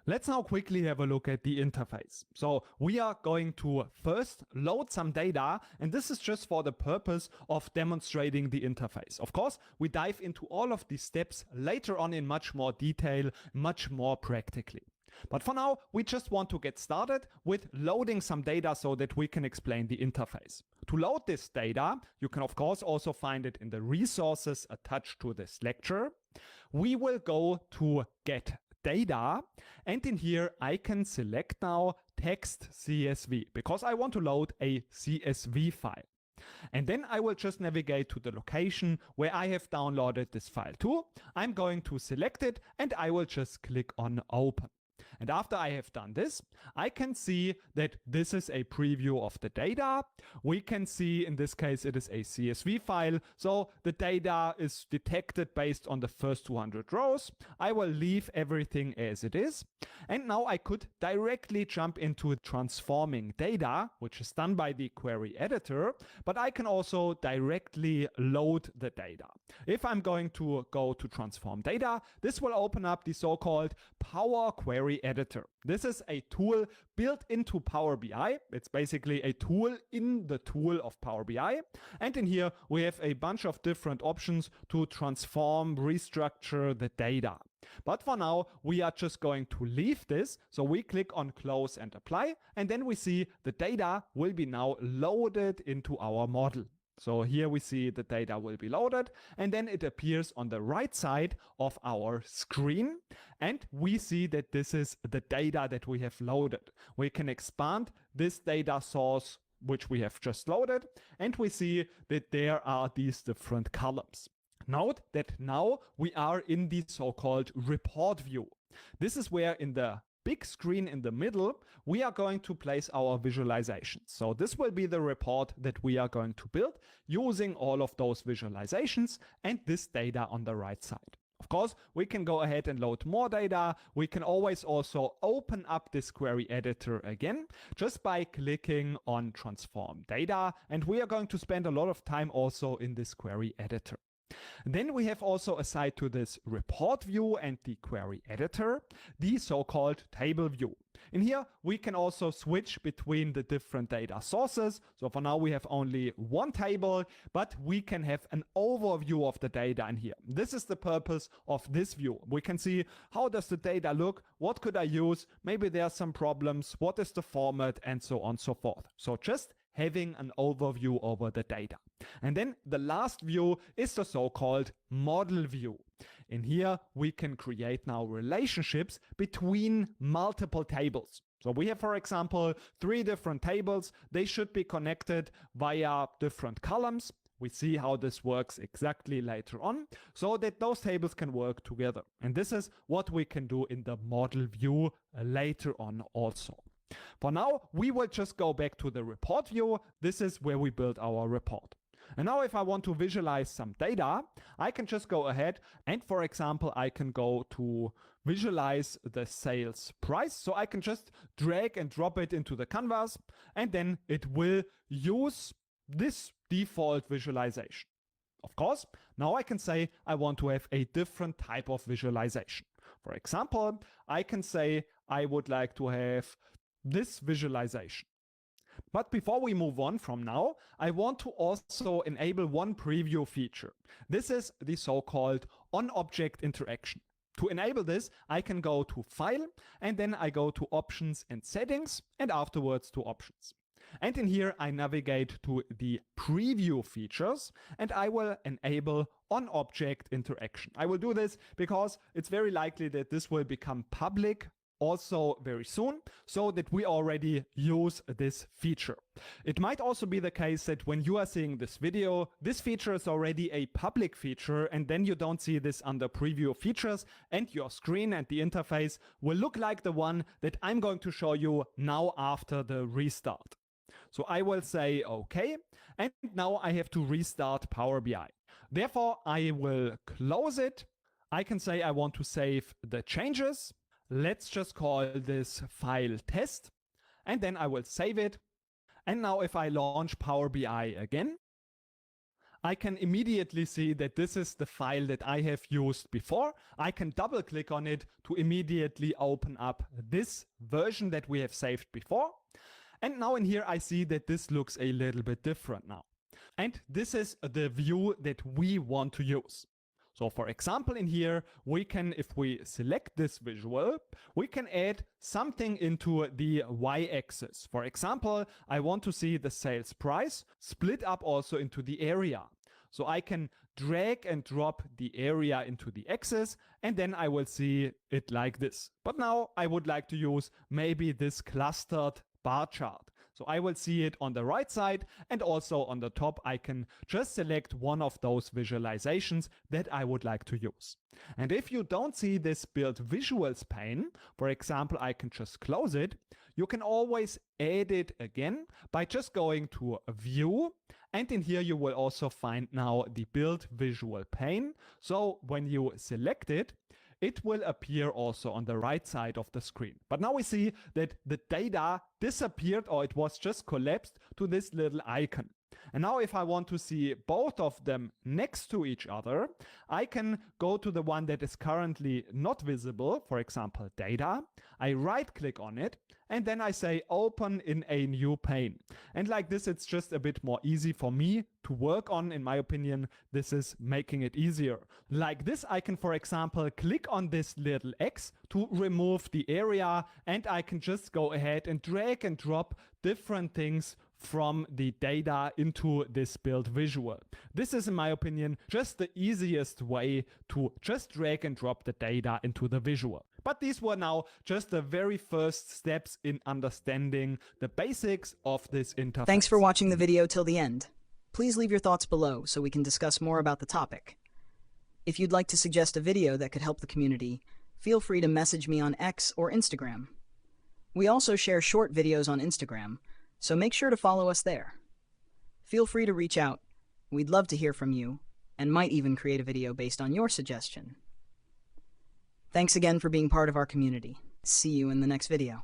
Let's now quickly have a look at the interface. So we are going to first load some data, and this is just for the purpose of demonstrating the interface. Of course, we dive into all of these steps later on in much more detail, much more practically. But for now, we just want to get started with loading some data so that we can explain the interface. To load this data, you can of course also find it in the resources attached to this lecture. We will go to get data, and in here I can select now text CSV because I want to load a CSV file. And then I will just navigate to the location where I have downloaded this file to. I'm going to select it and I will just click on open. And after I have done this, I can see that this is a preview of the data. We can see in this case it is a CSV file, so the data is detected based on the first 200 rows. I will leave everything as it is. And now I could directly jump into transforming data, which is done by the query editor, but I can also directly load the data. If I'm going to go to transform data, this will open up the so-called Power Query Editor. This is a tool built into Power BI. It's basically a tool in the tool of Power BI. And in here, we have a bunch of different options to transform, restructure the data. But for now, we are just going to leave this. So we click on close and apply, and then we see the data will be now loaded into our model. So here we see the data will be loaded, and then it appears on the right side of our screen. And we see that this is the data that we have loaded. We can expand this data source, which we have just loaded, and we see that there are these different columns. Note that now we are in the so-called report view. This is where in the big screen in the middle, we are going to place our visualizations. So this will be the report that we are going to build using all of those visualizations and this data on the right side. Of course, we can go ahead and load more data. We can always also open up this query editor again, just by clicking on transform data. And we are going to spend a lot of time also in this query editor. Then we have also aside to this report view and the query editor, the so-called table view. In here, we can also switch between the different data sources. So for now, we have only one table, but we can have an overview of the data in here. This is the purpose of this view. We can see how does the data look, what could I use, maybe there are some problems, what is the format, and so on and so forth. So just having an overview over the data. And then the last view is the so-called model view. In here, we can create now relationships between multiple tables. So we have, for example, 3 different tables. They should be connected via different columns. We see how this works exactly later on, so that those tables can work together. And this is what we can do in the model view later on also. For now, we will just go back to the report view. This is where we build our report. And now if I want to visualize some data, I can just go ahead and, for example, I can go to visualize the sales price. So I can just drag and drop it into the canvas, and then it will use this default visualization. Of course, now I can say I want to have a different type of visualization. For example, I can say I would like to have this visualization. But before we move on from now, I want to also enable one preview feature. This is the so-called on-object interaction. To enable this, I can go to File, and then I go to Options and Settings, and afterwards to Options. And in here, I navigate to the preview features, and I will enable on-object interaction. I will do this because it's very likely that this will become public also very soon, so that we already use this feature. It might also be the case that when you are seeing this video, this feature is already a public feature, and then you don't see this under preview features, and your screen and the interface will look like the one that I'm going to show you now after the restart. So I will say OK, and now I have to restart Power BI. Therefore, I will close it. I can say I want to save the changes. Let's just call this file test, and then I will save it. And now if I launch Power BI again, I can immediately see that this is the file that I have used before. I can double click on it to immediately open up this version that we have saved before. And now in here I see that this looks a little bit different now. And this is the view that we want to use. So for example, in here, we can, if we select this visual, we can add something into the y-axis. For example, I want to see the sales price split up also into the area. So I can drag and drop the area into the axis, and then I will see it like this. But now I would like to use maybe this clustered bar chart. So I will see it on the right side, and also on the top I can just select one of those visualizations that I would like to use. And if you don't see this build visuals pane, for example, I can just close it. You can always add it again by just going to view, and in here you will also find now the build visual pane. So when you select it, it will appear also on the right side of the screen. But now we see that the data disappeared, or it was just collapsed to this little icon. And now if I want to see both of them next to each other, I can go to the one that is currently not visible, for example, data. I right click on it, and then I say open in a new pane. And like this, it's just a bit more easy for me to work on. In my opinion, this is making it easier. Like this, I can, for example, click on this little X to remove the area, and I can just go ahead and drag and drop different things from the data into this build visual. This is, in my opinion, just the easiest way to just drag and drop the data into the visual. But these were now just the very first steps in understanding the basics of this interface. Thanks for watching the video till the end. Please leave your thoughts below so we can discuss more about the topic. If you'd like to suggest a video that could help the community, feel free to message me on X or Instagram. We also share short videos on Instagram, so make sure to follow us there. Feel free to reach out. We'd love to hear from you, and might even create a video based on your suggestion. Thanks again for being part of our community. See you in the next video.